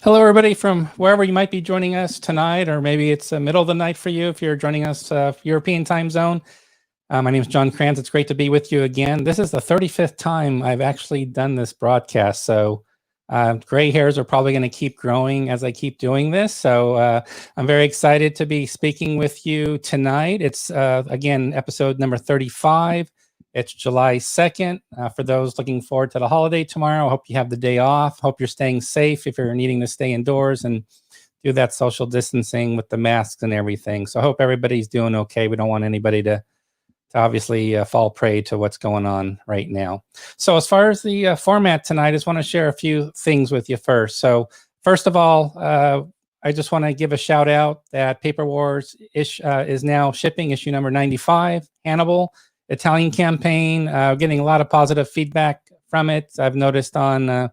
Hello, everybody from wherever you might be joining us tonight, or maybe it's the middle of the night for you if you're joining us European time zone. My name is John Kranz. It's great to be with you again. This is the 35th time I've actually done this broadcast, so gray hairs are probably going to keep growing as I keep doing this. So I'm very excited to be speaking with you tonight. It's, again, episode number 35. It's July 2nd. For those looking forward to the holiday tomorrow, I hope you have the day off. Hope you're staying safe if you're needing to stay indoors and do that social distancing with the masks and everything. So I hope everybody's doing okay. We don't want anybody to obviously fall prey to what's going on right now. So as far as the format tonight, I just want to share a few things with you first. So first of all, I just want to give a shout out that Paper Wars is now shipping issue number 95, Hannibal, Italian campaign. Getting a lot of positive feedback from it. I've noticed on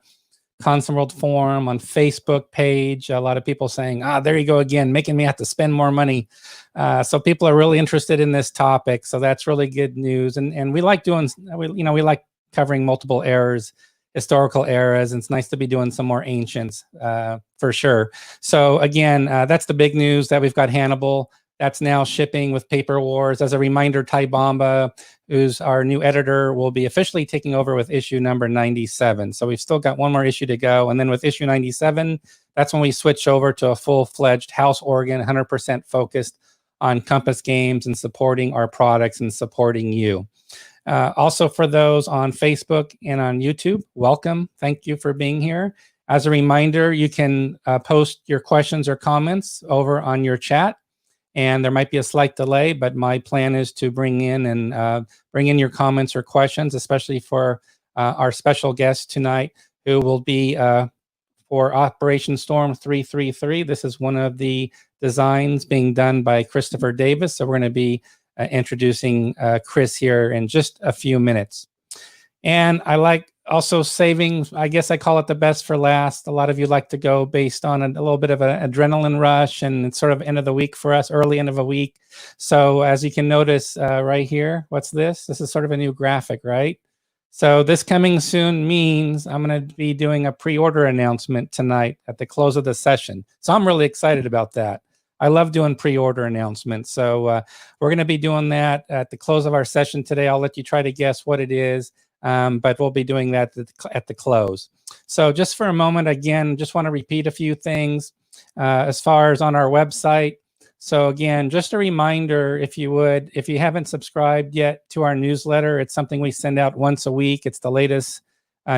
Console World Forum, on Facebook page, a lot of people saying, there you go again, making me have to spend more money. So people are really interested in this topic. So that's really good news. And we like doing, we like covering multiple eras, historical eras. And it's nice to be doing some more ancients for sure. So again, that's the big news that we've got Hannibal. That's now shipping with Paper Wars. As a reminder, Ty Bomba, who's our new editor, will be officially taking over with issue number 97. So we've still got one more issue to go. And then with issue 97, that's when we switch over to a full-fledged House Organ, 100% focused on Compass Games and supporting our products and supporting you. Also for those on Facebook and on YouTube, welcome. Thank you for being here. As a reminder, you can post your questions or comments over on your chat. And there might be a slight delay, but my plan is to bring in your comments or questions, especially for our special guest tonight, who will be for Operation Storm 333. This is one of the designs being done by Christopher Davis. So we're going to be introducing Chris here in just a few minutes. And I like also saving, I guess I call it the best for last. A lot of you like to go based on a little bit of an adrenaline rush, and it's sort of end of the week for us, early end of a week. So as you can notice right here, what's this? This is sort of a new graphic, right? So this coming soon means I'm going to be doing a pre-order announcement tonight at the close of the session. So I'm really excited about that. I love doing pre-order announcements. So we're going to be doing that at the close of our session today. I'll let you try to guess what it is. But we'll be doing that at the close. So just for a moment, again, just want to repeat a few things as far as on our website. So again, just a reminder, if you haven't subscribed yet to our newsletter, it's something we send out once a week. It's the latest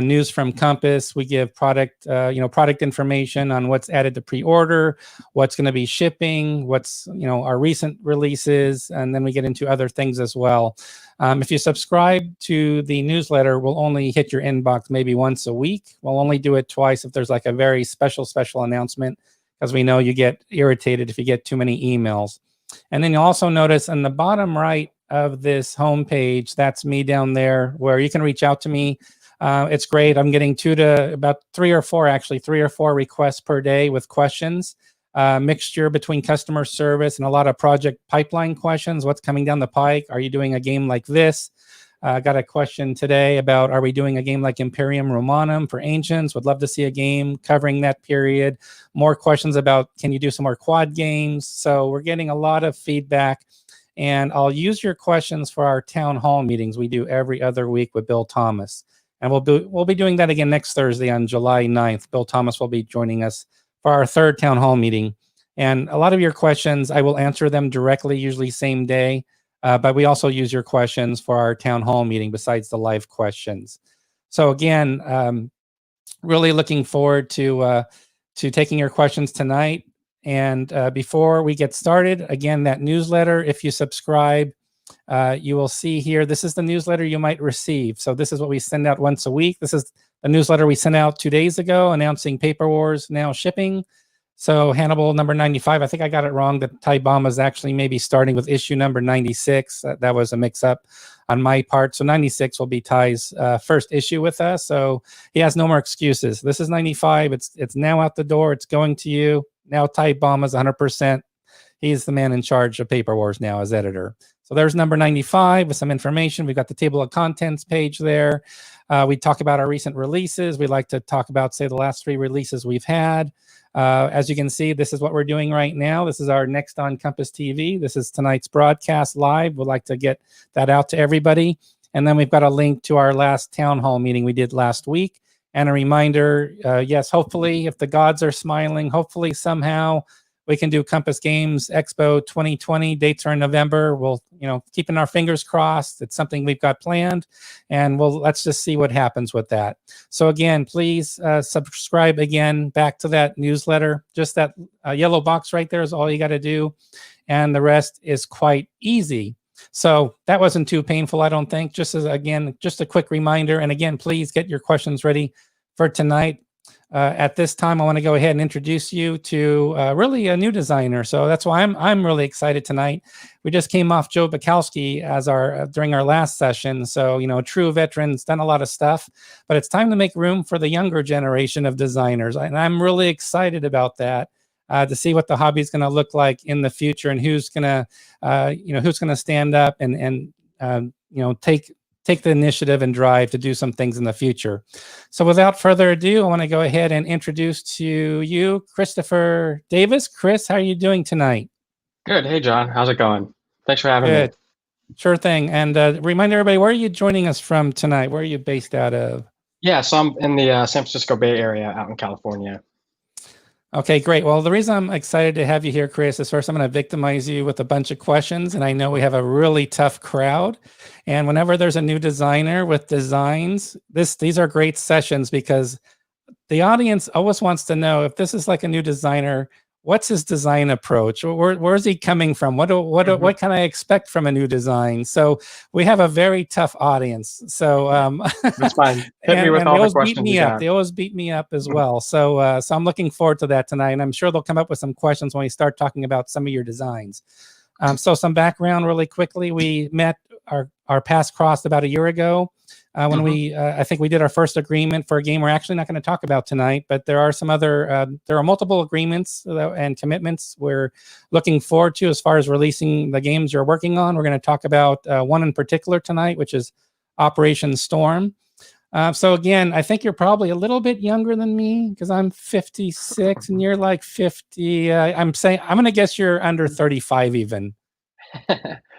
news from Compass. We give product information on what's added to pre-order, what's going to be shipping, what's, our recent releases, and then we get into other things as well. If you subscribe to the newsletter, we'll only hit your inbox maybe once a week. We'll only do it twice if there's like a very special announcement, because we know you get irritated if you get too many emails. And then you'll also notice on the bottom right of this homepage, that's me down there, where you can reach out to me. It's great. I'm getting about three or four requests per day with questions, mixture between customer service and a lot of project pipeline questions. What's coming down the pike? Are you doing a game like this? Got a question today about, are we doing a game like Imperium Romanum for Ancients? Would love to see a game covering that period. More questions about, can you do some more quad games? So we're getting a lot of feedback. And I'll use your questions for our town hall meetings we do every other week with Bill Thomas. And we'll be doing that again next Thursday on July 9th. Bill Thomas will be joining us for our third town hall meeting. And a lot of your questions, I will answer them directly, usually same day. But we also use your questions for our town hall meeting besides the live questions. So again, really looking forward to taking your questions tonight. And before we get started, again, that newsletter, if you subscribe, you will see here, this is the newsletter you might receive. So this is what we send out once a week. This is the newsletter we sent out 2 days ago announcing Paper Wars now shipping. So Hannibal number 95, I think I got it wrong. That Ty Bomba is actually maybe starting with issue number 96. That was a mix-up on my part. So 96 will be Ty's first issue with us. So he has no more excuses. This is 95. It's now out the door. It's going to you. Now Ty Bomba is 100%. He's the man in charge of Paper Wars now as editor. So there's number 95 with some information. We've got the table of contents page there. We talk about our recent releases. We like to talk about, say, the last 3 releases we've had. As you can see, this is what we're doing right now. This is our next on Compass TV. This is tonight's broadcast live. We'd like to get that out to everybody. And then we've got a link to our last town hall meeting we did last week. And a reminder, yes, hopefully, if the gods are smiling, hopefully somehow we can do Compass Games Expo 2020. Dates are in November. We'll, keeping our fingers crossed. It's something we've got planned, and let's just see what happens with that. So again, please subscribe again back to that newsletter. Just that yellow box right there is all you got to do, and the rest is quite easy. So that wasn't too painful, I don't think. Just a quick reminder, and again, please get your questions ready for tonight. At this time, I want to go ahead and introduce you to really a new designer. So that's why I'm really excited tonight. We just came off Joe Bukowski as during our last session. So, true veteran's done a lot of stuff, but it's time to make room for the younger generation of designers. And I'm really excited about that, to see what the hobby is going to look like in the future, and who's going to stand up and take the initiative and drive to do some things in the future. So without further ado, I want to go ahead and introduce to you Christopher Davis. Chris, how are you doing tonight? Good. Hey, John. How's it going? Thanks for having me. Sure thing. And remind everybody, where are you joining us from tonight? Where are you based out of? Yeah, so I'm in the San Francisco Bay Area out in California. Okay, great. Well, the reason I'm excited to have you here, Chris, is first I'm going to victimize you with a bunch of questions. And I know we have a really tough crowd. And whenever there's a new designer with designs, these are great sessions, because the audience always wants to know, if this is like a new designer, what's his design approach? Where's he coming from? What can I expect from a new design? So we have a very tough audience. So that's fine. Hit me with all the questions you got. They always beat me up as well. So I'm looking forward to that tonight, and I'm sure they'll come up with some questions when we start talking about some of your designs. So some background really quickly. We met, our paths crossed about a year ago. When I think we did our first agreement for a game we're actually not going to talk about tonight, but there are some other, there are multiple agreements and commitments we're looking forward to as far as releasing the games you're working on. We're going to talk about one in particular tonight, which is Operation Storm. So again, I think you're probably a little bit younger than me, because I'm 56 and you're like 50. I'm going to guess you're under 35 even.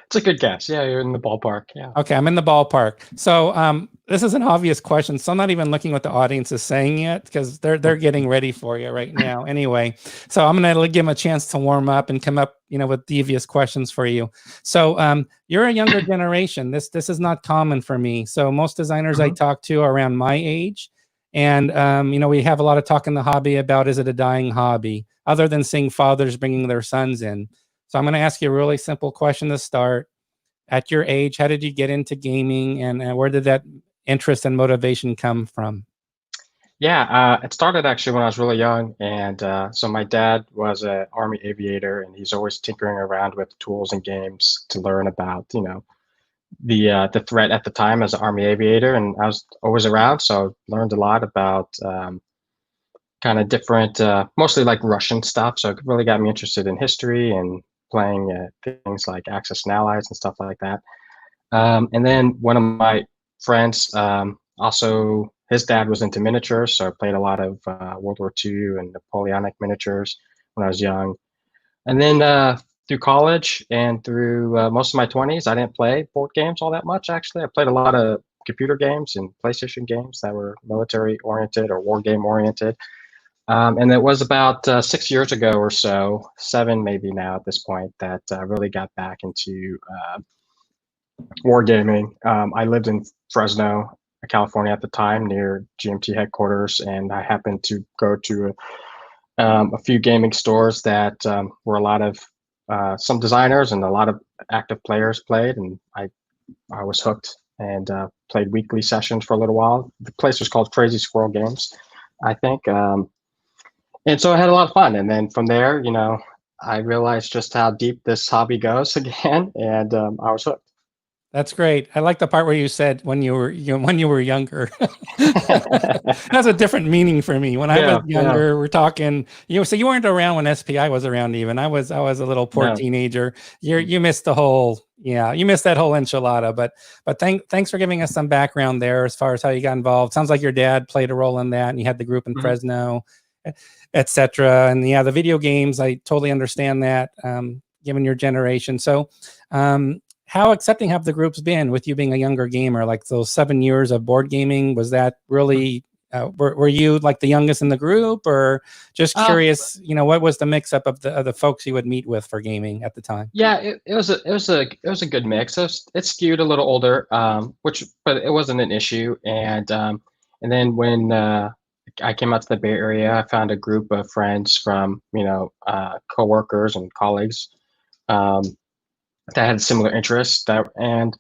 It's a good guess. Yeah, you're in the ballpark. Yeah. Okay, I'm in the ballpark. So this is an obvious question, so I'm not even looking what the audience is saying yet, because they're getting ready for you right now. Anyway, so I'm going to give them a chance to warm up and come up, with devious questions for you. So you're a younger generation. This is not common for me. So most designers I talk to are around my age, and we have a lot of talk in the hobby about, is it a dying hobby, other than seeing fathers bringing their sons in. So I'm going to ask you a really simple question to start. At your age, how did you get into gaming, and where did that interest and motivation come from? Yeah, it started actually when I was really young. And so my dad was an Army aviator, and he's always tinkering around with tools and games to learn about, the threat at the time as an Army aviator. And I was always around, so learned a lot about kind of different, mostly like Russian stuff. So it really got me interested in history and playing things like Axis and Allies and stuff like that. And then one of my friends, also his dad was into miniatures, so I played a lot of World War II and Napoleonic miniatures when I was young. And then through college and through most of my 20s, I didn't play board games all that much, actually. I played a lot of computer games and PlayStation games that were military oriented or war game oriented. And it was about 6 years ago or so, 7 maybe now at this point, that I really got back into wargaming. I lived in Fresno, California at the time, near GMT headquarters, and I happened to go to a few gaming stores that were a lot of some designers and a lot of active players played, and I was hooked and played weekly sessions for a little while. The place was called Crazy Squirrel Games, I think. And so I had a lot of fun. And then from there, I realized just how deep this hobby goes again, and I was hooked. That's great. I like the part where you said when you were when you were younger. That's a different meaning for me. When I was Yeah, yeah, younger, we're talking. So you weren't around when SPI was around. Even I was a little poor no. teenager. You missed the whole. Yeah, you missed that whole enchilada. But thanks for giving us some background there as far as how you got involved. Sounds like your dad played a role in that, and you had the group in Mhm. Fresno, etc. And yeah, the video games. I totally understand that. Given your generation, so. How accepting have the groups been with you being a younger gamer? Like those 7 years of board gaming, was that really? Were you like the youngest in the group, or just Uh, curious? What was the mix up of the folks you would meet with for gaming at the time? yeah, it was a good mix. It skewed a little older, but it wasn't an issue. And then when I came out to the Bay Area, I found a group of friends from coworkers and colleagues um, that had similar interests. And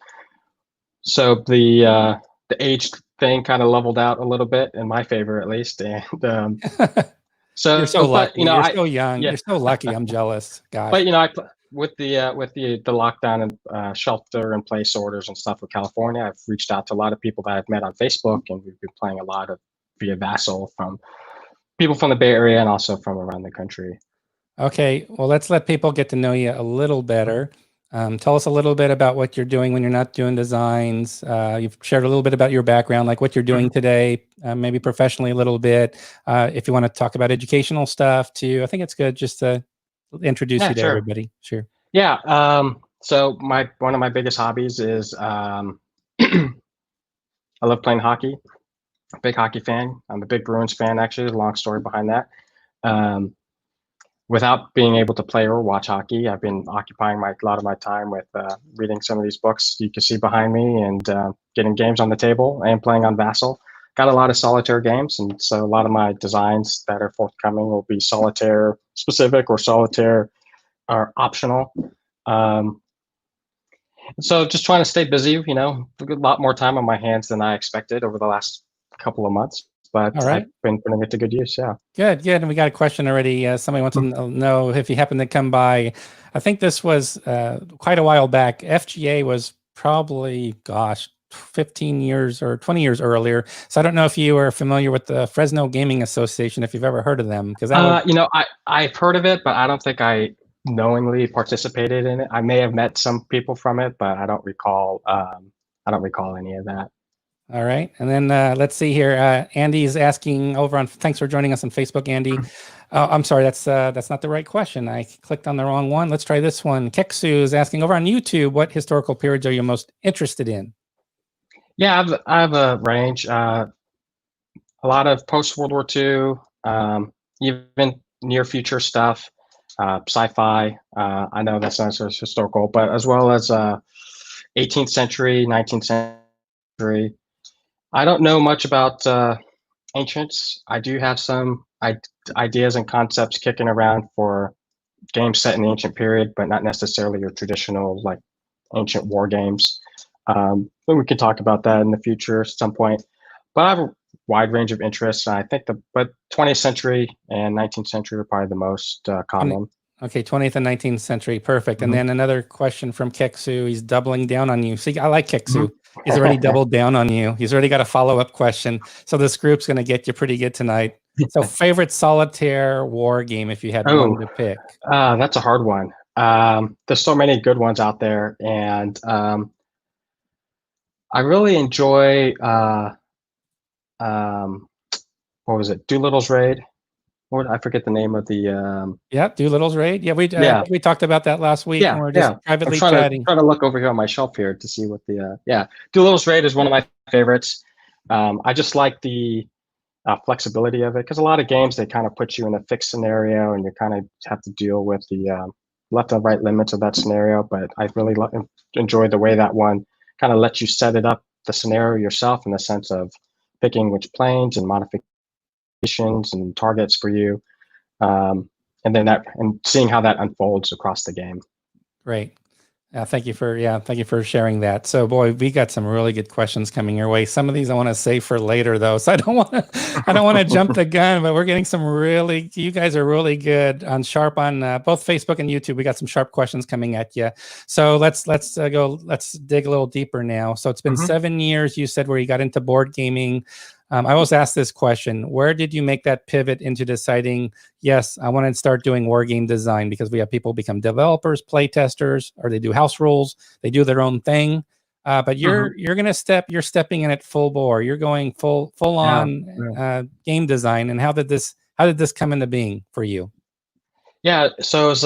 so the age thing kind of leveled out a little bit in my favor, at least. And You're so but lucky. You're so young. yeah, You're so lucky. I'm jealous. Gosh. but with the lockdown and shelter in place orders and stuff with California, I've reached out to a lot of people that I've met on Facebook, and we've been playing a lot of via Vassal from people from the Bay Area and also from around the country. Okay, well, let's let people get to know you a little better. Tell us a little bit about what you're doing when you're not doing designs. You've shared a little bit about your background, like what you're doing today, maybe professionally a little bit. If you want to talk about educational stuff too, I think it's good just to introduce Yeah, you to sure. everybody. Sure. Yeah. So my one of my biggest hobbies is I love playing hockey. Big hockey fan. I'm a big Bruins fan. Actually, there's a long story behind that. Um, Without being able to play or watch hockey, I've been occupying a lot of my time with reading some of these books you can see behind me, and getting games on the table and playing on Vassal. Got a lot of solitaire games, and so a lot of my designs that are forthcoming will be solitaire specific or solitaire are optional. Um, so just trying to stay busy, a lot more time on my hands than I expected over the last couple of months, but All I've right. been putting it to good use. Yeah. Good, good. And we got a question already. Somebody wants to know if you happen to come by. I think this was quite a while back. FGA was probably, gosh, 15 years or 20 years earlier. So I don't know if you are familiar with the Fresno Gaming Association, if you've ever heard of them, because that was I've heard of it, but I don't think I knowingly participated in it. I may have met some people from it, but I don't recall. I don't recall any of that. all right. And then let's see here. Andy is asking over on. Thanks for joining us on Facebook, Andy. I'm sorry, that's not the right question. I clicked on the wrong one. Let's try this one. Keksu is asking over on YouTube, what historical periods are you most interested in? Yeah, I have a range. A lot of post World War II, even near future stuff, sci-fi. I know that's not so historical, but as well as 18th century, 19th century. I don't know much about ancients. I do have some ideas and concepts kicking around for games set in the ancient period, but not necessarily your traditional like ancient war games. But we can talk about that in the future at some point. But I have a wide range of interests. I think but 20th century and 19th century are probably the most common. Okay, 20th and 19th century, perfect. And Mhm. then another question from Keksu. He's doubling down on you. See, I like Keksu. Mhm. He's already doubled down on you. He's already got a follow-up question. So this group's going to get you pretty good tonight. So favorite solitaire war game, if you had Oh, one to pick. that's a hard one. There's so many good ones out there, and I really enjoy um, what was it? Doolittle's Raid. I forget the name of the Yeah, Doolittle's Raid. Yeah, yeah. we talked about that last week when Yeah, we were just yeah. I'm privately trying to chatting. trying to look over here on my shelf here to see what the yeah. Doolittle's Raid is one of my favorites. I just like the flexibility of it because a lot of games they kind of put you in a fixed scenario and you kind of have to deal with the left and right limits of that scenario. But I really enjoy the way that one kind of lets you set it up the scenario yourself in the sense of picking which planes and modifications and targets for you. And then and seeing how that unfolds across the game. Great. Thank you for sharing that. So, boy, we got some really good questions coming your way. Some of these I want to save for later, though, so I don't want to jump the gun. But we're getting some really, you guys are really good on sharp on both Facebook and YouTube. We got some sharp questions coming at you. So let's dig a little deeper now. So it's been 7 years, you said, where you got into board gaming. I always ask this question: where did you make that pivot into deciding, yes, I want to start doing war game design? Because we have people become developers, play testers, or they do house rules, they do their own thing. But you're stepping in at full bore. You're going full on game design. And how did this come into being for you? Yeah, so it was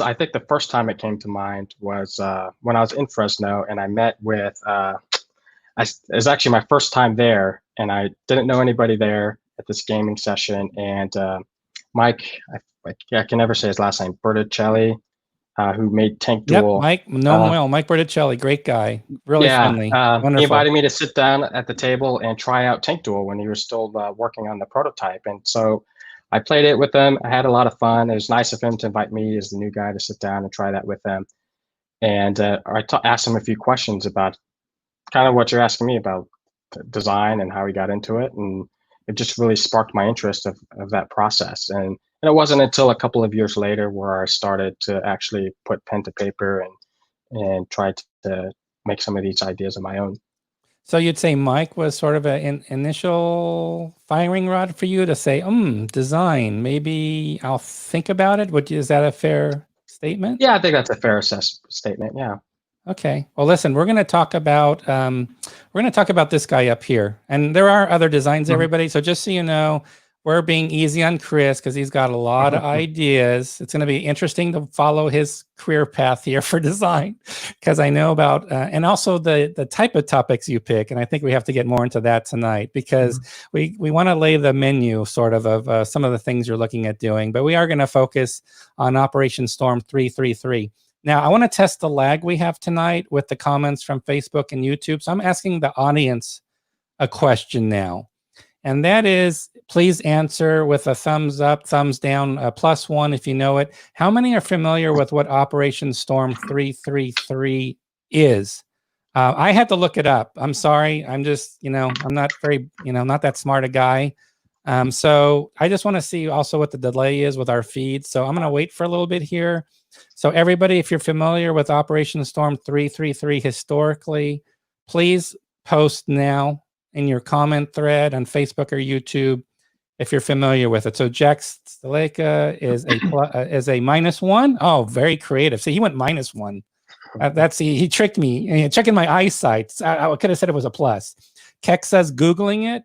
I think the first time it came to mind was when I was in Fresno, and I met with it was actually my first time there, and I didn't know anybody there at this gaming session. And Mike, I can never say his last name, Berticelli, who made Tank Duel. Mike Berticelli, great guy, really friendly, wonderful. He invited me to sit down at the table and try out Tank Duel when he was still working on the prototype. And so I played it with him. I had a lot of fun. It was nice of him to invite me as the new guy to sit down and try that with him. And I asked him a few questions about kind of what you're asking me about design and how he got into it. And it just really sparked my interest of that process. And it wasn't until a couple of years later where I started to actually put pen to paper and try to make some of these ideas of my own. So you'd say Mike was sort of an initial firing rod for you to say, design, maybe I'll think about it. Is that a fair statement? Yeah, I think that's a fair statement. Yeah. Okay. Well, listen, we're going to talk about this guy up here, and there are other designs, everybody. So just so you know, we're being easy on Chris because he's got a lot of ideas. It's going to be interesting to follow his career path here for design, because I know about and also the type of topics you pick, and I think we have to get more into that tonight, because we want to lay the menu sort of some of the things you're looking at doing, but we are going to focus on Operation Storm 333. Now, I want to test the lag we have tonight with the comments from Facebook and YouTube. So I'm asking the audience a question now. And that is, please answer with a thumbs up, thumbs down, +1 if you know it. How many are familiar with what Operation Storm 333 is? I had to look it up. I'm sorry. I'm just, I'm not very, not that smart a guy. So I just want to see also what the delay is with our feed. So I'm going to wait for a little bit here. So everybody, if you're familiar with Operation Storm 333 historically, please post now in your comment thread on Facebook or YouTube if you're familiar with it. So Jack Staleka is a -1. Oh, very creative. See, he went -1. He tricked me. Checking my eyesight, I could have said it was a plus. Keck says Googling it.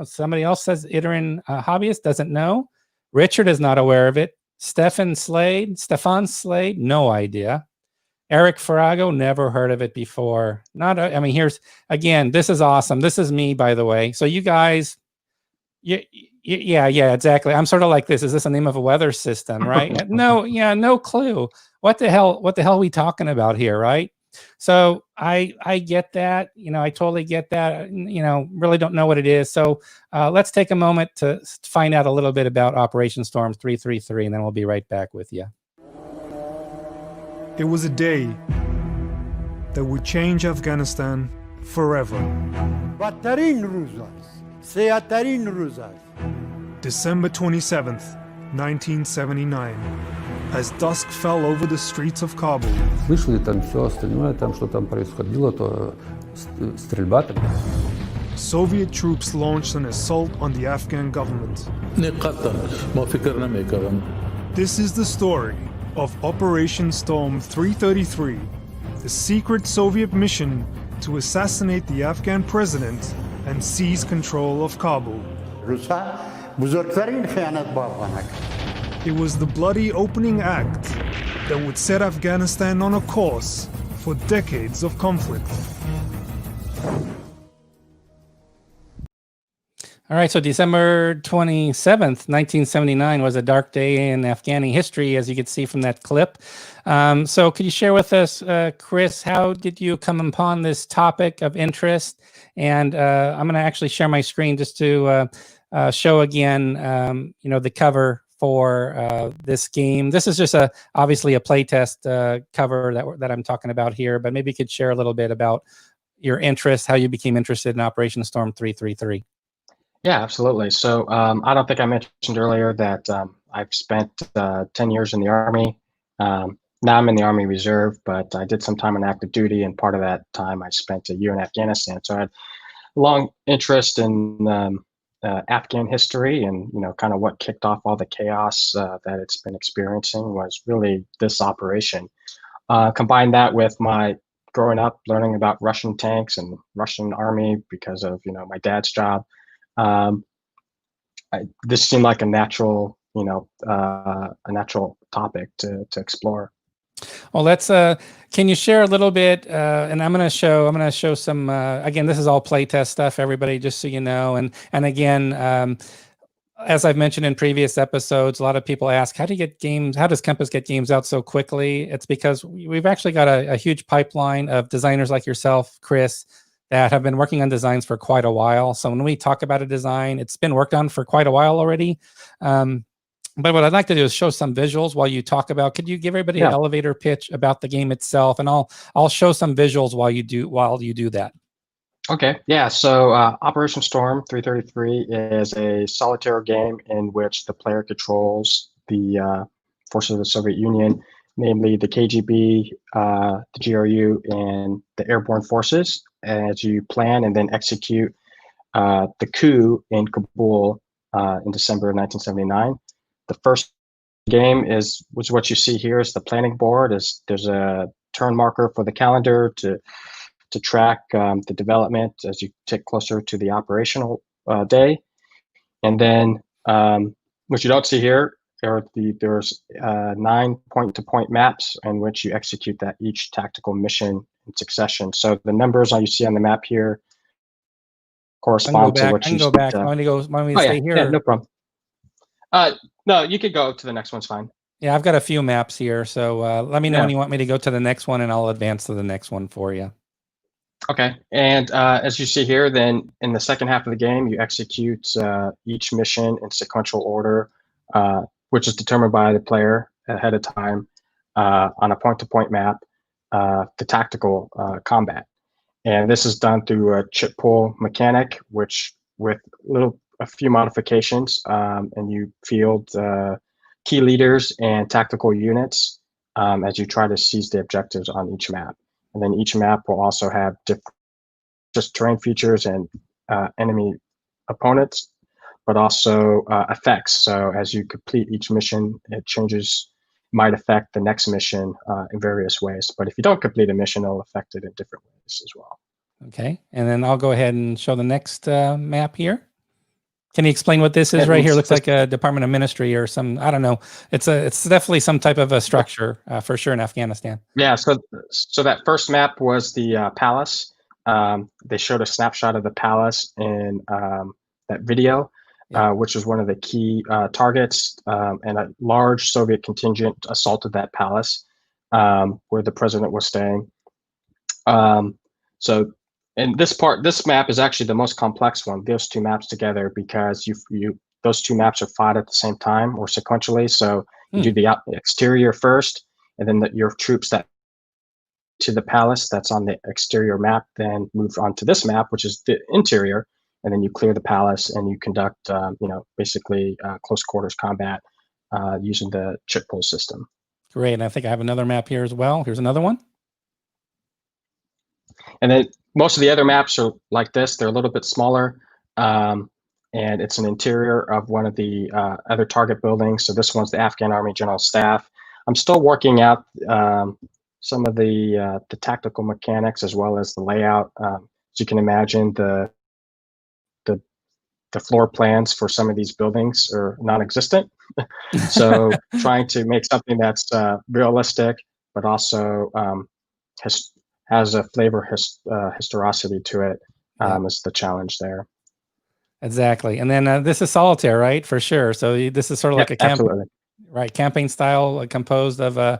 Somebody else says Iteran Hobbyist doesn't know. Richard is not aware of it. Stefan Slade, no idea. Eric Farago, never heard of it before. Here's, again, this is awesome. This is me, by the way. So you guys, yeah, exactly. I'm sort of like this. Is this the name of a weather system, right? No clue. What the hell are we talking about here, right? So I get that, I totally get that, really don't know what it is. So let's take a moment to find out a little bit about Operation Storm 333, and then we'll be right back with you. It was a day that would change Afghanistan forever. December 27th, 1979. As dusk fell over the streets of Kabul. Слышали там все остальное, там что там происходило, то стрельба там. Soviet troops launched an assault on the Afghan government. This is the story of Operation Storm 333, the secret Soviet mission to assassinate the Afghan president and seize control of Kabul. It was the bloody opening act that would set Afghanistan on a course for decades of conflict. All right, so December 27th, 1979 was a dark day in Afghani history, as you could see from that clip. So could you share with us, Chris, how did you come upon this topic of interest? And I'm going to actually share my screen just to show again, the cover for this game. This is just obviously a playtest cover that I'm talking about here, but maybe you could share a little bit about your interest, how you became interested in Operation Storm 333. Yeah, absolutely. So I don't think I mentioned earlier that I've spent 10 years in the Army. Now I'm in the Army Reserve, but I did some time on active duty, and part of that time I spent a year in Afghanistan. So I had a long interest in Afghan history, and kind of what kicked off all the chaos that it's been experiencing was really this operation. Combine that with my growing up learning about Russian tanks and Russian army because of my dad's job. This seemed like a natural topic to explore. Well, let's. Can you share a little bit? And I'm going to show some. Again, this is all playtest stuff, everybody, just so you know. And again, as I've mentioned in previous episodes, a lot of people ask, how does Compass get games out so quickly? It's because we've actually got a huge pipeline of designers like yourself, Chris, that have been working on designs for quite a while. So when we talk about a design, it's been worked on for quite a while already. But what I'd like to do is show some visuals while you talk about. Could you give everybody an elevator pitch about the game itself, and I'll show some visuals while you do that. Okay. Yeah. So Operation Storm 333 is a solitaire game in which the player controls the forces of the Soviet Union, namely the KGB, the GRU, and the airborne forces, as you plan and then execute the coup in Kabul in December of 1979. The first game was what you see here is the planning board. There's a turn marker for the calendar to track the development as you get closer to the operational day. And then what you don't see here there's 9 point-to-point maps in which you execute each tactical mission in succession. So the numbers you see on the map here correspond to what you see. I can go back. Want me to stay here? Yeah, no problem. No, you could go to the next one's fine. Yeah, I've got a few maps here, so let me know when you want me to go to the next one, and I'll advance to the next one for you. Okay, and as you see here, then in the second half of the game, you execute each mission in sequential order, which is determined by the player ahead of time on a point-to-point map, the tactical combat. And this is done through a chip pull mechanic, which with a few modifications, and you field key leaders and tactical units as you try to seize the objectives on each map. And then each map will also have different just terrain features and enemy opponents, but also effects. So as you complete each mission, might affect the next mission in various ways. But if you don't complete a mission, it'll affect it in different ways as well. Okay, and then I'll go ahead and show the next map here. Can you explain what this is right here? Looks like a Department of Ministry or some, I don't know. It's definitely some type of a structure for sure in Afghanistan. Yeah, so that first map was the palace. They showed a snapshot of the palace in that video, which was one of the key targets, and a large Soviet contingent assaulted that palace where the president was staying. And this map is actually the most complex one, those two maps together, because those two maps are fought at the same time or sequentially. So you do the exterior first, and then your troops that to the palace that's on the exterior map then move on to this map, which is the interior, and then you clear the palace and you conduct, basically close quarters combat using the chip pull system. Great, and I think I have another map here as well. Here's another one. And then most of the other maps are like this. They're a little bit smaller, and it's an interior of one of the other target buildings. So this one's the Afghan Army General Staff. I'm still working out some of the tactical mechanics as well as the layout. As you can imagine, the floor plans for some of these buildings are non-existent. So trying to make something that's realistic, but also has a flavor historicity to it is the challenge there. Exactly. And then this is solitaire, right? For sure. So this is sort of like a campaign style composed of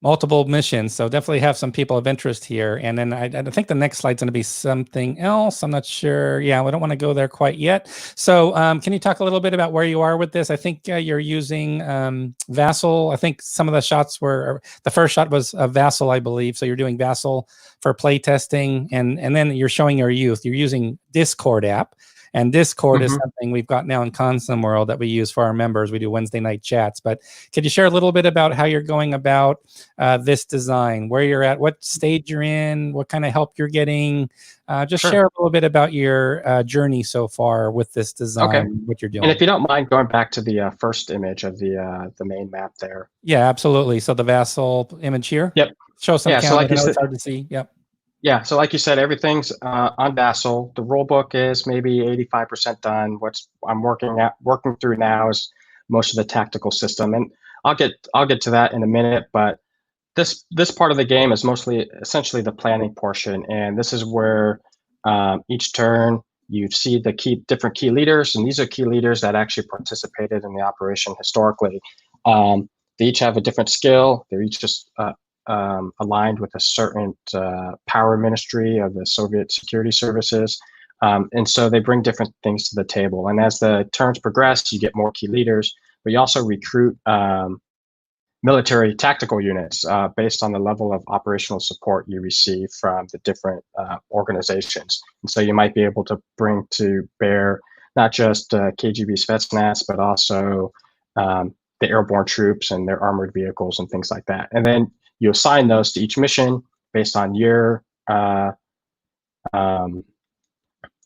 multiple missions. So definitely have some people of interest here. And then I think the next slide's going to be something else. I'm not sure. Yeah, we don't want to go there quite yet. So can you talk a little bit about where you are with this? I think you're using Vassal. I think some of the shots were, the first shot was Vassal, I believe. So you're doing Vassal for play testing. And then you're showing your youth. You're using Discord app. And Discord is something we've got now in Consum World that we use for our members. We do Wednesday night chats. But could you share a little bit about how you're going about this design, where you're at, what stage you're in, what kind of help you're getting? Just share a little bit about your journey so far with this design, what you're doing. And if you don't mind going back to the first image of the main map there. Yeah, absolutely. So the Vassal image here. Yep. Show some so like you said, it's hard to see. Yep. Yeah, so like you said, everything's on Vassal. The rule book is maybe 85% done. What I'm working through now is most of the tactical system, and I'll get to that in a minute. But this part of the game is essentially the planning portion, and this is where each turn you see the different key leaders, and these are key leaders that actually participated in the operation historically. They each have a different skill. They're each just aligned with a certain power ministry of the Soviet security services. And so they bring different things to the table. And as the turns progress, you get more key leaders, but you also recruit military tactical units based on the level of operational support you receive from the different organizations. And so you might be able to bring to bear not just KGB Spetsnaz, but also the airborne troops and their armored vehicles and things like that. And then you assign those to each mission based on your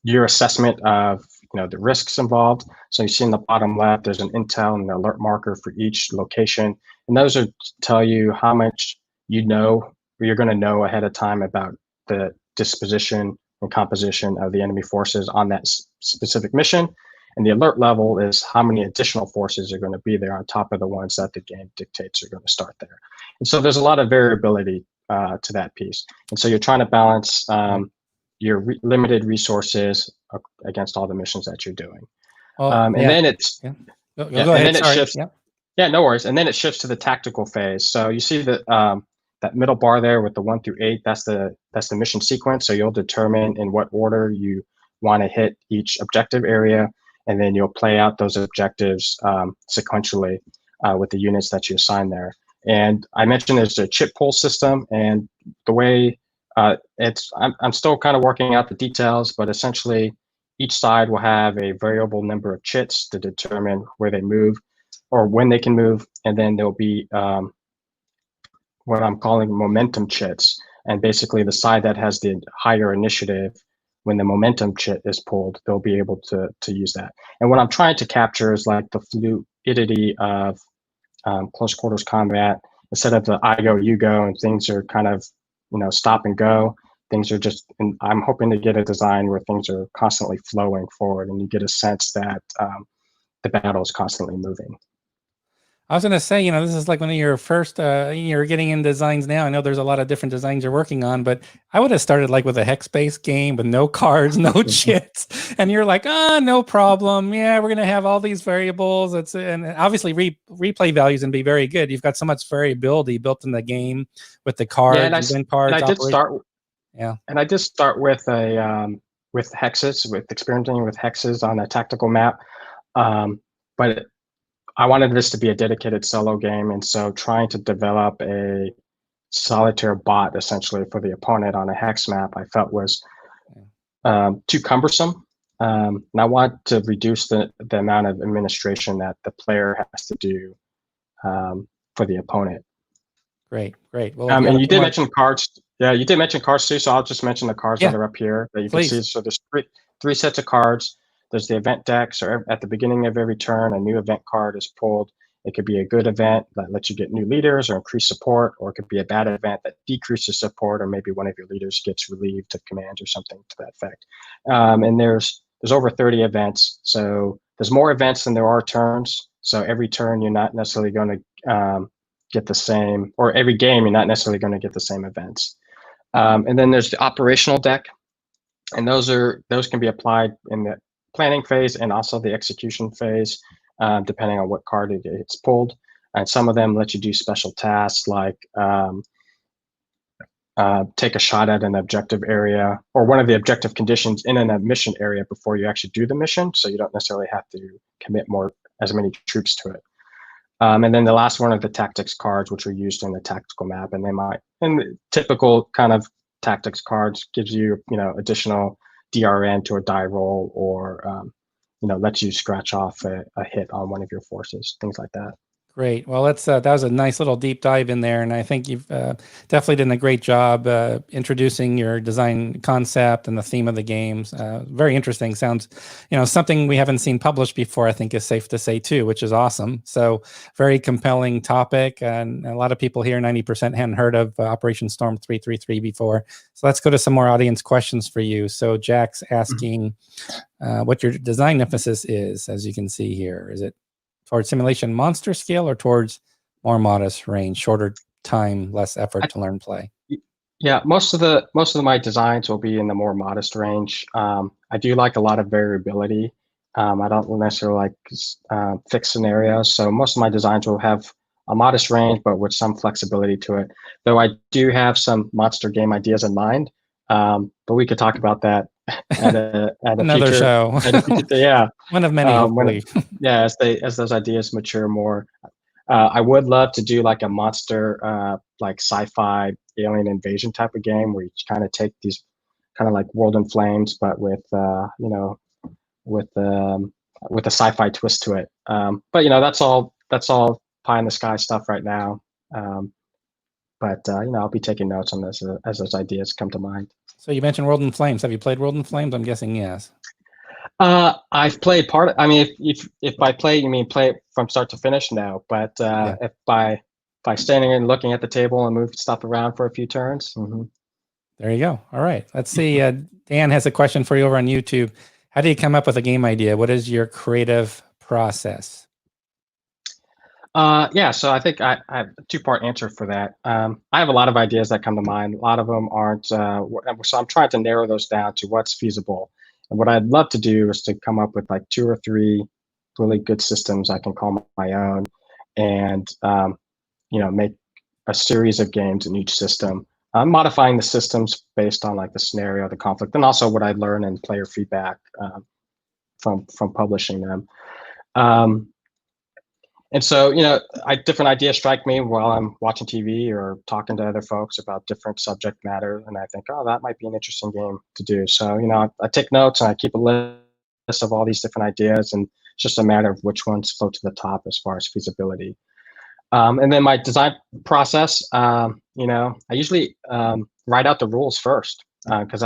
assessment of the risks involved. So you see in the bottom left, there's an intel and an alert marker for each location, and those are to tell you how much you're going to know ahead of time about the disposition and composition of the enemy forces on that specific mission. And the alert level is how many additional forces are going to be there on top of the ones that the game dictates are going to start there. And so there's a lot of variability to that piece. And so you're trying to balance your limited resources against all the missions that you're doing. And then it's go ahead. Then it shifts. Yeah, no worries. And then it shifts to the tactical phase. So you see that that middle bar there with the 1 through 8. That's the mission sequence. So you'll determine in what order you want to hit each objective area, and then you'll play out those objectives sequentially with the units that you assign there. And I mentioned there's a chip pull system, and the way I'm still kind of working out the details, but essentially each side will have a variable number of chits to determine where they move or when they can move, and then there'll be what I'm calling momentum chits, and basically the side that has the higher initiative, when the momentum chit is pulled, they'll be able to use that. And what I'm trying to capture is like the fluidity of close quarters combat. Instead of the I go, you go, and things are kind of stop and go. Things are just, and I'm hoping to get a design where things are constantly flowing forward, and you get a sense that the battle is constantly moving. I was going to say, this is like one of your first, you're getting in designs now. I know there's a lot of different designs you're working on, but I would have started like with a hex-based game with no cards, no chits. And you're like, no problem. Yeah, we're going to have all these variables. And obviously replay values and be very good. You've got so much variability built in the game with the cards and cards. And I did start with with hexes, with experimenting with hexes on a tactical map. But I wanted this to be a dedicated solo game, and so trying to develop a solitaire bot essentially for the opponent on a hex map I felt was too cumbersome. And I want to reduce the amount of administration that the player has to do for the opponent. Great. Well, and you did mention cards. Yeah, you did mention cards too, so I'll just mention the cards that are up here that you can see. So there's three sets of cards. There's the event deck. So at the beginning of every turn, a new event card is pulled. It could be a good event that lets you get new leaders or increase support, or it could be a bad event that decreases support, or maybe one of your leaders gets relieved of commands or something to that effect. And there's over 30 events. So there's more events than there are turns. So every turn you're not necessarily going to get the same, or every game you're not necessarily going to get the same events. And then there's the operational deck, and those can be applied in the planning phase and also the execution phase, depending on what card it's pulled. and some of them let you do special tasks like take a shot at an objective area or one of the objective conditions in an mission area before you actually do the mission, so you don't necessarily have to commit as many troops to it. And then the last one are the tactics cards, which are used in the tactical map, and the typical kind of tactics cards gives you, additional DRN to a die roll, or lets you scratch off a hit on one of your forces, things like that. Great. Well, that was a nice little deep dive in there, and I think you've definitely done a great job introducing your design concept and the theme of the games. Very interesting. Sounds, something we haven't seen published before, I think is safe to say too, which is awesome. So very compelling topic, and a lot of people here, 90% hadn't heard of Operation Storm 333 before. So let's go to some more audience questions for you. So Jack's asking what your design emphasis is, as you can see here. Is it towards simulation monster scale or towards more modest range, shorter time, less effort to learn play? Yeah, most of my designs will be in the more modest range. I do like a lot of variability. I don't necessarily like fixed scenarios, so most of my designs will have a modest range, but with some flexibility to it. Though I do have some monster game ideas in mind, but we could talk about that at another future, show. Yeah, one of many. As those ideas mature more, I would love to do like a monster, like sci-fi alien invasion type of game where you kind of take these kind of like World in Flames, but with with a sci-fi twist to it. But that's all pie in the sky stuff right now. But I'll be taking notes on this as those ideas come to mind. So you mentioned World in Flames. Have you played World in Flames? I'm guessing yes. I've played part. If by play you mean play from start to finish, no. But if by standing and looking at the table and move stuff around for a few turns. Mm-hmm. There you go. All right. Let's see. Dan has a question for you over on YouTube. How do you come up with a game idea? What is your creative process? Yeah, so I think I have a two-part answer for that. I have a lot of ideas that come to mind. A lot of them aren't, so I'm trying to narrow those down to what's feasible. And what I'd love to do is to come up with like 2 or 3 really good systems I can call my own, and make a series of games in each system. I'm modifying the systems based on like the scenario, the conflict, and also what I learn and player feedback from publishing them. And so, different ideas strike me while I'm watching TV or talking to other folks about different subject matter, and I think, oh, that might be an interesting game to do. So, I take notes and I keep a list of all these different ideas, and it's just a matter of which ones float to the top as far as feasibility. And then my design process, I usually write out the rules first, because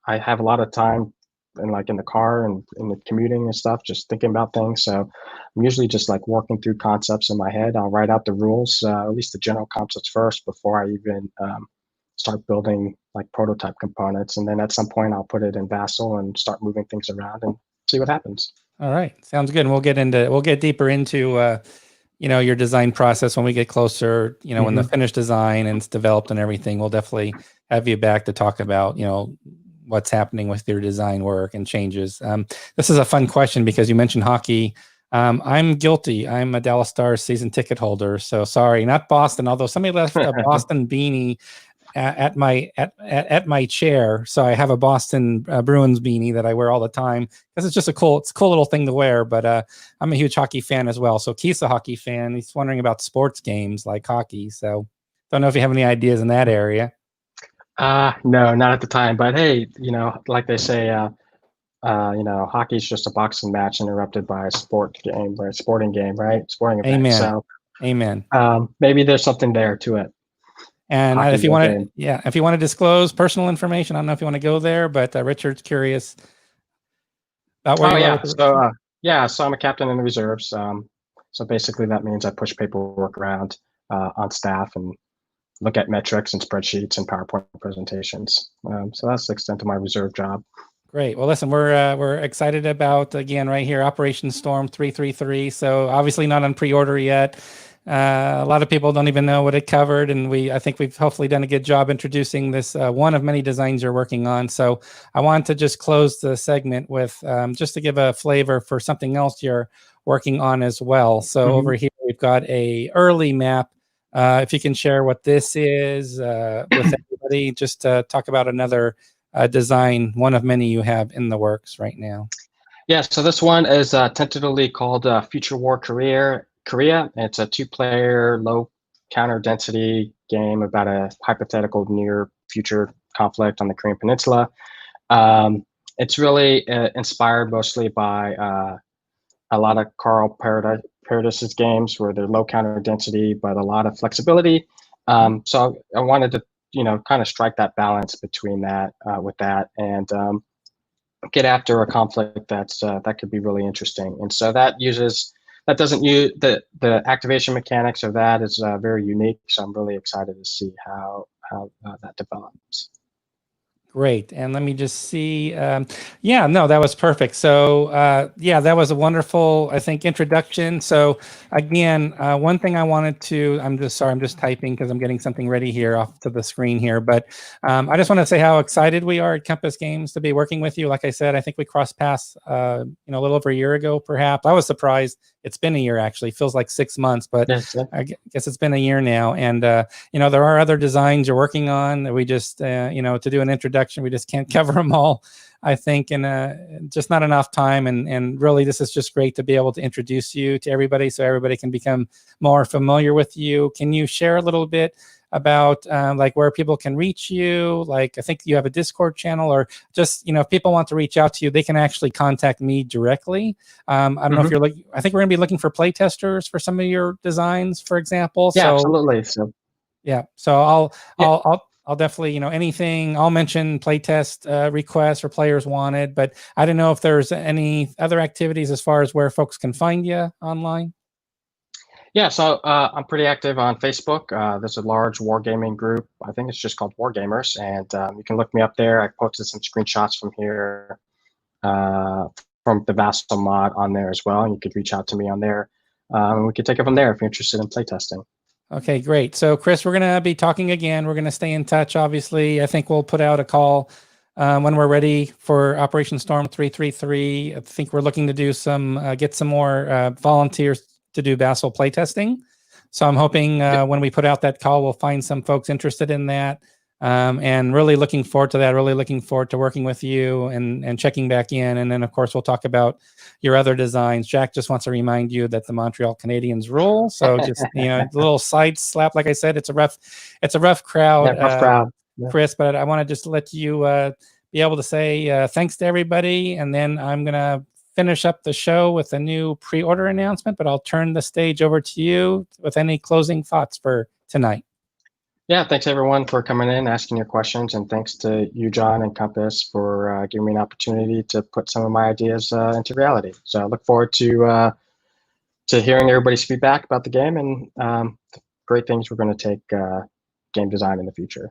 I have a lot of time and like in the car and in the commuting and stuff, just thinking about things. So I'm usually just like working through concepts in my head. I'll write out the rules, at least the general concepts first, before I even start building like prototype components. And then at some point I'll put it in Vassal and start moving things around and see what happens. All right. Sounds good. And we'll get deeper into, your design process when we get closer, when the finished design and it's developed and everything. We'll definitely have you back to talk about, what's happening with your design work and changes. This is a fun question because you mentioned hockey. I'm guilty. I'm a Dallas Stars season ticket holder. So sorry, not Boston, although somebody left a Boston beanie at my chair. So I have a Boston Bruins beanie that I wear all the time because it's a cool little thing to wear. But I'm a huge hockey fan as well. So Keith's a hockey fan. He's wondering about sports games like hockey. So don't know if you have any ideas in that area. No, not at the time. But hey, like they say, hockey's just a boxing match interrupted by a sporting game, right? Sporting event. Amen. So, amen. Maybe there's something there to it. And if you want to disclose personal information, I don't know if you want to go there, but Richard's curious about where you are. So I'm a captain in the reserves. So basically that means I push paperwork around on staff and look at metrics and spreadsheets and PowerPoint presentations. So that's the extent of my reserve job. Great. Well, listen, we're excited about, again, right here, Operation Storm 333. So obviously not on pre-order yet. A lot of people don't even know what it covered, and I think we've hopefully done a good job introducing this one of many designs you're working on. So I want to just close the segment with just to give a flavor for something else you're working on as well. So over here we they've got a early map. If you can share what this is with everybody, just talk about another design, one of many you have in the works right now. Yeah, so this one is tentatively called Future War Korea. It's a 2-player, low counter density game about a hypothetical near future conflict on the Korean Peninsula. It's really inspired mostly by a lot of Carl Paradis's games where they're low counter density, but a lot of flexibility. So I wanted to, kind of strike that balance between that with that and get after a conflict that could be really interesting. And so that doesn't use the activation mechanics of that is very unique. So I'm really excited to see how that develops. Great. And let me just see. Yeah, no, that was perfect. So yeah, that was a wonderful, I think, introduction. So again, one thing I wanted to, I'm just typing because I'm getting something ready here off to the screen here. But I just want to say how excited we are at Compass Games to be working with you. Like I said, I think we crossed paths, a little over a year ago, perhaps. I was surprised. It's been a year, actually. Feels like 6 months, but Yes. I guess it's been a year now. And, there are other designs you're working on that we just, to do an introduction, we just can't cover them all, I think, in just not enough time. And really, this is just great to be able to introduce you to everybody so everybody can become more familiar with you. Can you share a little bit about like where people can reach you? Like, I think you have a Discord channel, or just, if people want to reach out to you, they can actually contact me directly. I don't know if you're looking, I think we're gonna be looking for play testers for some of your designs, for example. Yeah, So, absolutely. So yeah, so I'll definitely, anything, I'll mention playtest requests or players wanted, but I don't know if there's any other activities as far as where folks can find you online. yeah, so I'm pretty active on Facebook. There's a large wargaming group. I think it's just called Wargamers, and you can look me up there. I posted some screenshots from here, from the Vassal mod on there as well. And you could reach out to me on there. We could take it from there if you're interested in playtesting. Okay, great. So, Chris, we're going to be talking again. We're going to stay in touch, obviously. I think we'll put out a call when we're ready for Operation Storm 333. I think we're looking to do get some more volunteers to do Vassal playtesting. So I'm hoping when we put out that call, we'll find some folks interested in that. And really looking forward to that, really looking forward to working with you and checking back in. And then, of course, we'll talk about your other designs. Jack just wants to remind you that the Montreal Canadiens rule. So just, a little side slap. Like I said, it's a rough crowd, Yeah, rough crowd. Yeah. Chris, but I want to just let you be able to say thanks to everybody. And then I'm going to finish up the show with a new pre-order announcement, but I'll turn the stage over to you with any closing thoughts for tonight. Yeah, thanks everyone for coming in, asking your questions, and thanks to you, John and Compass, for giving me an opportunity to put some of my ideas into reality. So I look forward to hearing everybody's feedback about the game and the great things we're going to take game design in the future.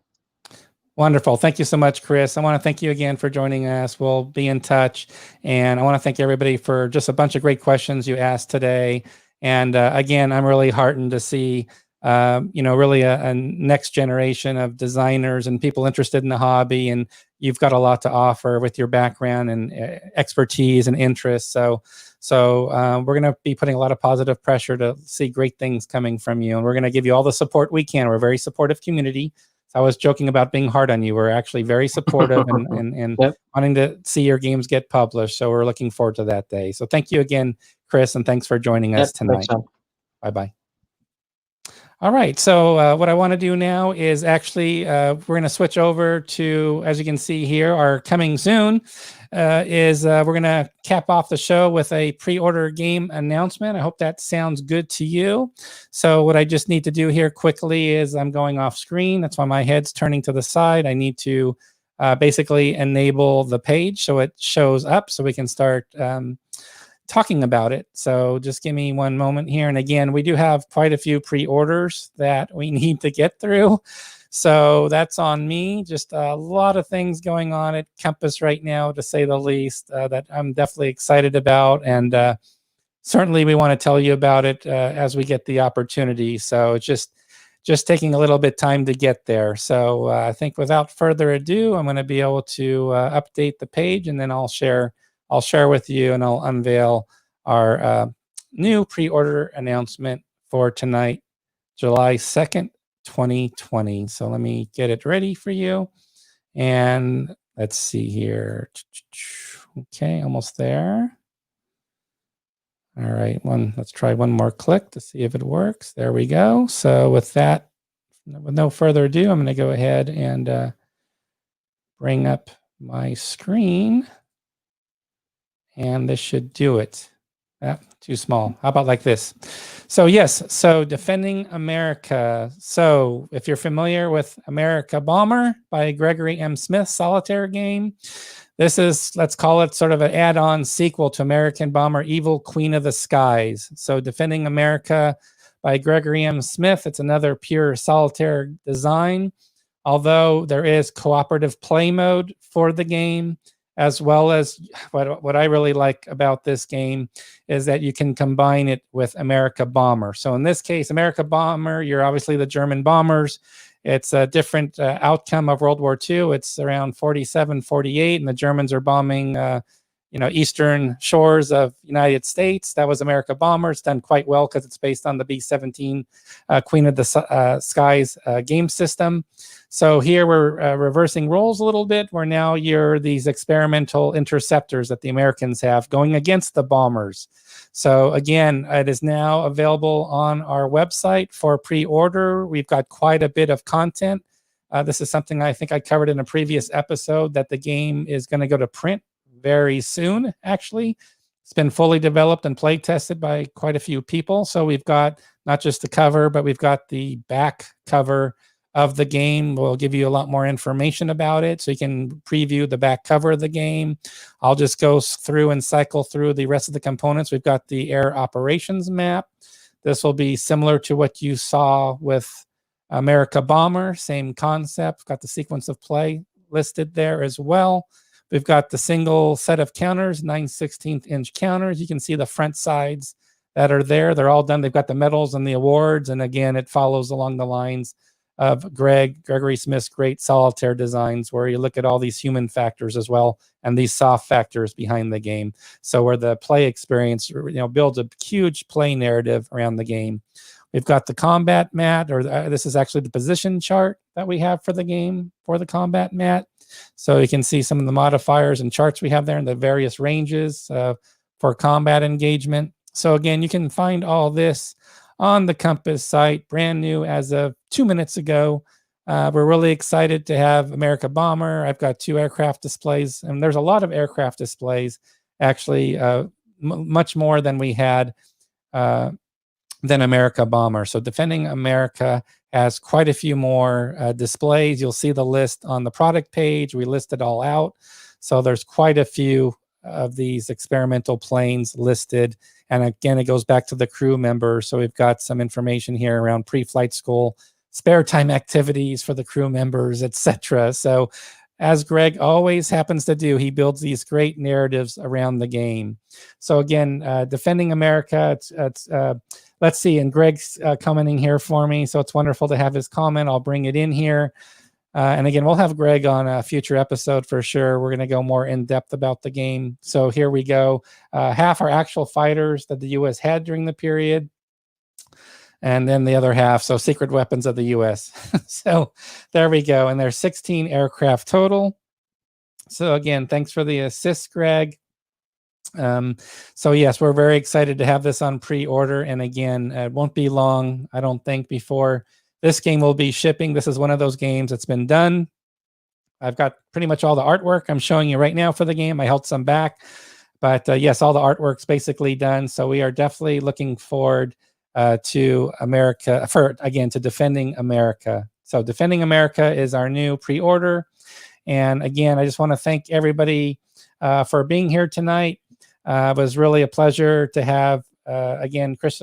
Wonderful. Thank you so much, Chris. I want to thank you again for joining us. We'll be in touch. And I want to thank everybody for just a bunch of great questions you asked today. And again, I'm really heartened to see really a next generation of designers and people interested in the hobby, and you've got a lot to offer with your background and expertise and interests. So we're going to be putting a lot of positive pressure to see great things coming from you, and we're going to give you all the support we can. We're a very supportive community. So I was joking about being hard on you. We're actually very supportive and Yep. wanting to see your games get published. So we're looking forward to that day. So thank you again, Chris, and thanks for joining us tonight. Bye-bye. All right, so what I want to do now is actually we're going to switch over to, as you can see here, our coming soon we're going to cap off the show with a pre-order game announcement. I hope that sounds good to you. So what I just need to do here quickly is I'm going off screen. That's why my head's turning to the side. I need to basically enable the page so it shows up so we can start talking about it. So just give me one moment here. And again, we do have quite a few pre-orders that we need to get through. So that's on me. Just a lot of things going on at Compass right now, to say the least, that I'm definitely excited about. And certainly we want to tell you about it as we get the opportunity. So it's just taking a little bit time to get there. So I think without further ado, I'm going to be able to update the page, and then I'll share with you, and I'll unveil our new pre-order announcement for tonight, July 2nd, 2020. So let me get it ready for you. And let's see here. Okay, almost there. All right, let's try one more click to see if it works. There we go. So with that, with no further ado, I'm going to go ahead and bring up my screen. And this should do it. Too small. How about like this? So yes, so Defending America. So if you're familiar with America Bomber by Gregory M. Smith solitaire game, this is, let's call it sort of an add-on sequel to American Bomber Evil Queen of the Skies. So Defending America by Gregory M. Smith, it's another pure solitaire design, although there is cooperative play mode for the game, as well as what I really like about this game is that you can combine it with America Bomber. So in this case, America Bomber, you're obviously the German bombers. It's a different outcome of World War II. It's around 47, 48, and the Germans are bombing eastern shores of United States. That was America Bomber. It's done quite well because it's based on the B-17 Queen of the Skies game system. So here we're reversing roles a little bit, where now you're these experimental interceptors that the Americans have going against the bombers. So again, it is now available on our website for pre-order. We've got quite a bit of content. This is something I think I covered in a previous episode, that the game is going to go to print very soon, actually. It's been fully developed and play tested by quite a few people. So we've got not just the cover, but we've got the back cover of the game. We'll give you a lot more information about it, so you can preview the back cover of the game. I'll just go through and cycle through the rest of the components. We've got the air operations map. This will be similar to what you saw with America Bomber, same concept. Got the sequence of play listed there as well. We've got the single set of counters, 9/16 inch counters. You can see the front sides that are there. They're all done. They've got the medals and the awards. And again, it follows along the lines of Gregory Smith's great solitaire designs, where you look at all these human factors as well, and these soft factors behind the game. So where the play experience, builds a huge play narrative around the game. We've got the combat mat, or this is actually the position chart that we have for the game for the combat mat. So you can see some of the modifiers and charts we have there, and the various ranges for combat engagement. So again, you can find all this on the Compass site, brand new as of 2 minutes ago. We're really excited to have America Bomber. I've got 2 aircraft displays, and there's a lot of aircraft displays, actually, much more than we had than America Bomber. So Defending America has quite a few more displays. You'll see the list on the product page. We list it all out. So there's quite a few of these experimental planes listed. And again, it goes back to the crew members. So we've got some information here around pre-flight school, spare time activities for the crew members, etc. So as Greg always happens to do, he builds these great narratives around the game. So again, Defending America, let's see, and Greg's commenting here for me. So it's wonderful to have his comment. I'll bring it in here. And again, we'll have Greg on a future episode for sure. We're going to go more in depth about the game. So here we go. Half are actual fighters that the U.S. had during the period. And then the other half, so secret weapons of the U.S. So there we go. And there's 16 aircraft total. So again, thanks for the assist, Greg. So yes, we're very excited to have this on pre-order. And again, it won't be long, I don't think, before this game will be shipping. This is one of those games that's been done. I've got pretty much all the artwork I'm showing you right now for the game. I held some back, but yes, all the artwork's basically done. So we are definitely looking forward to America, to Defending America. So Defending America is our new pre-order. And again, I just want to thank everybody for being here tonight. It was really a pleasure to have again, Chris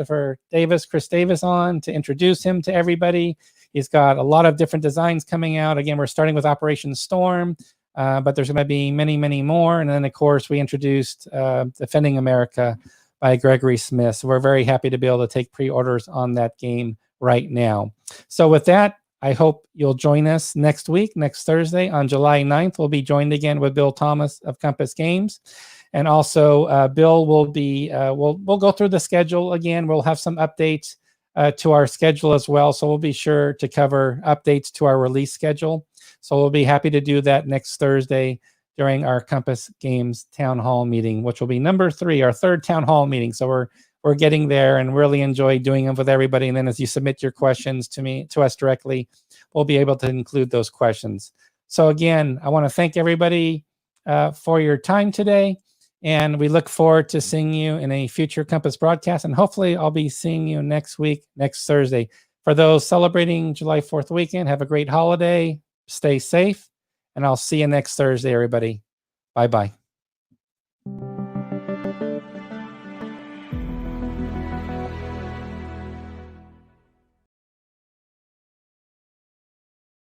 Davis on to introduce him to everybody. He's got a lot of different designs coming out. Again, we're starting with Operation Storm, but there's going to be many, many more. And then, of course, we introduced Defending America by Gregory Smith. So we're very happy to be able to take pre-orders on that game right now. So with that, I hope you'll join us next week, next Thursday on July 9th. We'll be joined again with Bill Thomas of Compass Games. And also, Bill will be, we'll go through the schedule again. We'll have some updates to our schedule as well. So we'll be sure to cover updates to our release schedule. So we'll be happy to do that next Thursday during our Compass Games Town Hall meeting, which will be number 3, our 3rd Town Hall meeting. So we're getting there and really enjoy doing them with everybody. And then as you submit your questions to us directly, we'll be able to include those questions. So again, I want to thank everybody for your time today. And we look forward to seeing you in a future Compass broadcast. And hopefully I'll be seeing you next week, next Thursday. For those celebrating July 4th weekend, have a great holiday. Stay safe. And I'll see you next Thursday, everybody. Bye-bye.